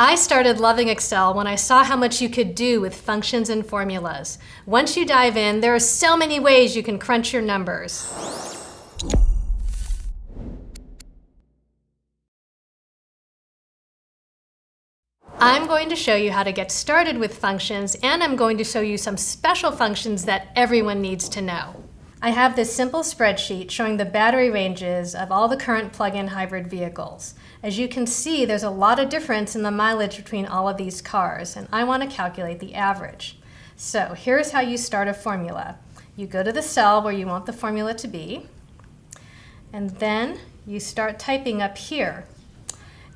I started loving Excel when I saw how much you could do with functions and formulas. Once you dive in, there are so many ways you can crunch your numbers. I'm going to show you how to get started with functions, and I'm going to show you some special functions that everyone needs to know. I have this simple spreadsheet showing the battery ranges of all the current plug-in hybrid vehicles. As you can see, there's a lot of difference in the mileage between all of these cars, and I want to calculate the average. So here's how you start a formula. You go to the cell where you want the formula to be, and then you start typing up here.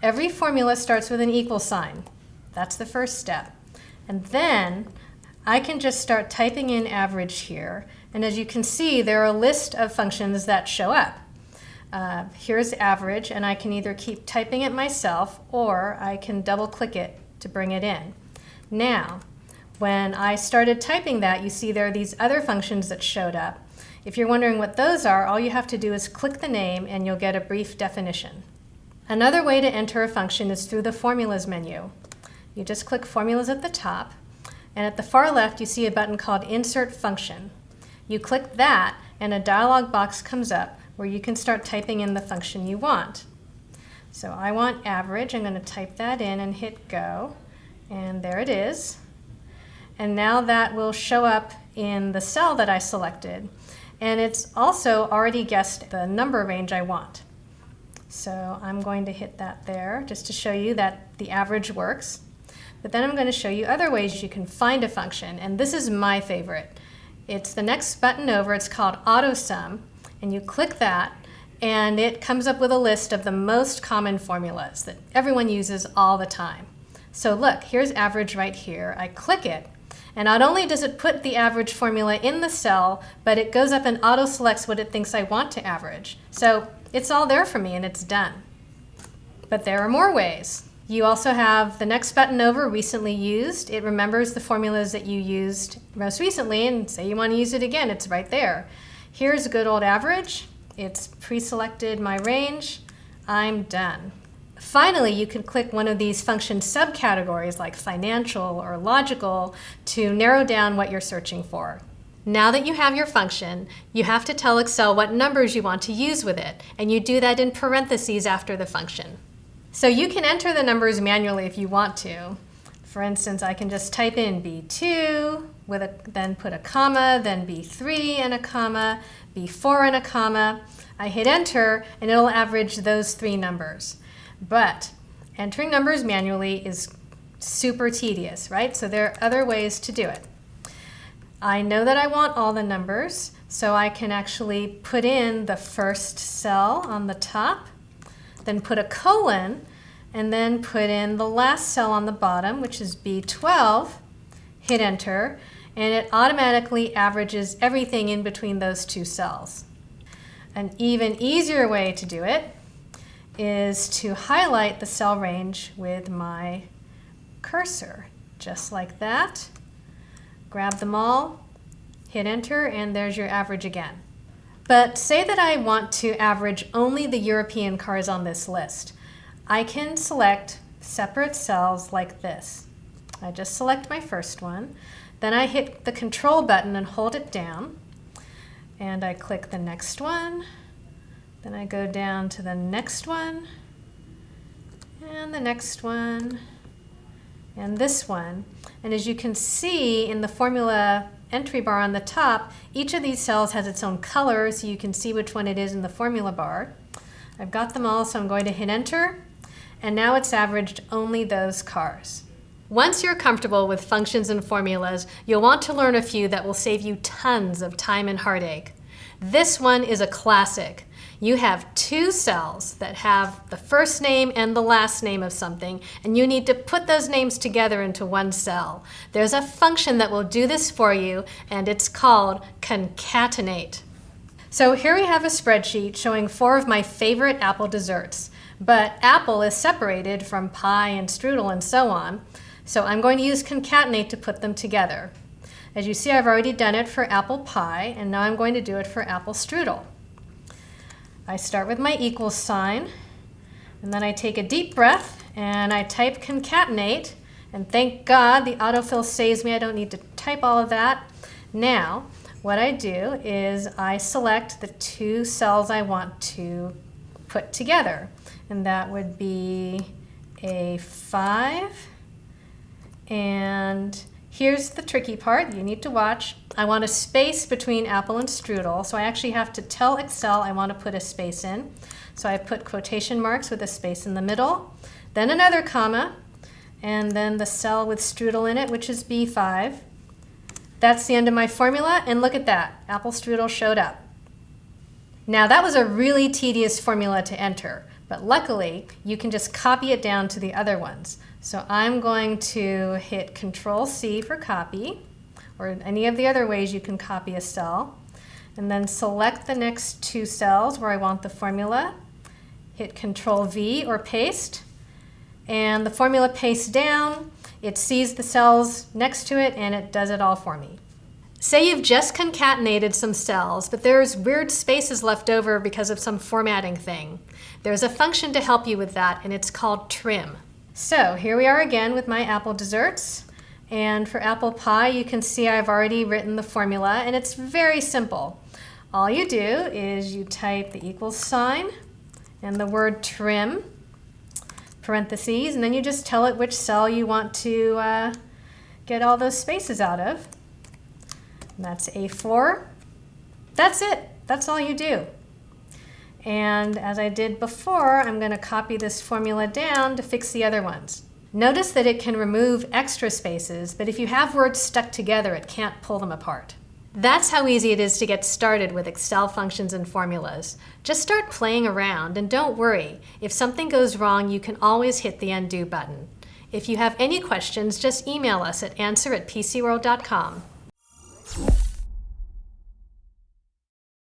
Every formula starts with an equal sign. That's the first step. And then I can just start typing in average here. And as you can see, there are a list of functions that show up. Here's average, and I can either keep typing it myself or I can double click it to bring it in. Now, when I started typing that, you see there are these other functions that showed up. If you're wondering what those are, all you have to do is click the name and you'll get a brief definition. Another way to enter a function is through the Formulas menu. You just click Formulas at the top, and at the far left you see a button called Insert Function. You click that and a dialog box comes up where you can start typing in the function you want. So I want average. I'm going to type that in and hit go, and there it is. And now that will show up in the cell that I selected, and it's also already guessed the number range I want. So I'm going to hit that there just to show you that the average works. But then I'm going to show you other ways you can find a function, and this is my favorite. It's the next button over. It's called AutoSum, and you click that and it comes up with a list of the most common formulas that everyone uses all the time. So look, here's average right here. I click it, and not only does it put the average formula in the cell, but it goes up and auto selects what it thinks I want to average. So it's all there for me and it's done. But there are more ways. You also have the next button over, recently used. It remembers the formulas that you used most recently, and say you want to use it again, it's right there. Here's a good old average. It's pre-selected my range. I'm done. Finally, you can click one of these function subcategories like financial or logical to narrow down what you're searching for. Now that you have your function, you have to tell Excel what numbers you want to use with it, and you do that in parentheses after the function. So you can enter the numbers manually if you want to. For instance, I can just type in B2, then put a comma, then B3 and a comma, B4 and a comma. I hit enter and it'll average those three numbers. But entering numbers manually is super tedious, right? So there are other ways to do it. I know that I want all the numbers, so I can actually put in the first cell on the top, then put a colon, and then put in the last cell on the bottom, which is B12, hit enter, and it automatically averages everything in between those two cells. An even easier way to do it is to highlight the cell range with my cursor, just like that. Grab them all, hit enter, and there's your average again. But say that I want to average only the European cars on this list. I can select separate cells like this. I just select my first one, then I hit the control button and hold it down, and I click the next one, then I go down to the next one, and the next one, and this one. And as you can see in the formula entry bar on the top, each of these cells has its own color, so you can see which one it is in the formula bar. I've got them all, so I'm going to hit enter, and now it's averaged only those cars. Once you're comfortable with functions and formulas, you'll want to learn a few that will save you tons of time and heartache. This one is a classic. You have two cells that have the first name and the last name of something, and you need to put those names together into one cell. There's a function that will do this for you, and it's called concatenate. So here we have a spreadsheet showing 4 of my favorite apple desserts, but apple is separated from pie and strudel and so on, so I'm going to use concatenate to put them together. As you see, I've already done it for apple pie, and now I'm going to do it for apple strudel. I start with my equal sign, and then I take a deep breath and I type concatenate, and thank God the autofill saves me. I don't need to type all of that. Now, what I do is I select the two cells I want to put together, and that would be A5, and here's the tricky part you need to watch. I want a space between apple and strudel, so I actually have to tell Excel I want to put a space in. So I put quotation marks with a space in the middle, then another comma, and then the cell with strudel in it, which is B5. That's the end of my formula, and look at that, apple strudel showed up. Now that was a really tedious formula to enter, but luckily you can just copy it down to the other ones. So I'm going to hit Control-C for copy, or any of the other ways you can copy a cell, and then select the next two cells where I want the formula, hit Control-V or paste, and the formula pastes down. It sees the cells next to it and it does it all for me. Say you've just concatenated some cells, but there's weird spaces left over because of some formatting thing. There's a function to help you with that, and it's called trim. So here we are again with my apple desserts. And for apple pie, you can see I've already written the formula, and it's very simple. All you do is you type the equals sign and the word trim, parentheses, and then you just tell it which cell you want to get all those spaces out of. And that's A4. That's it. That's all you do. And as I did before, I'm going to copy this formula down to fix the other ones. Notice that it can remove extra spaces, but if you have words stuck together, it can't pull them apart. That's how easy it is to get started with Excel functions and formulas. Just start playing around, and don't worry. If something goes wrong, you can always hit the undo button. If you have any questions, just email us at answer@pcworld.com.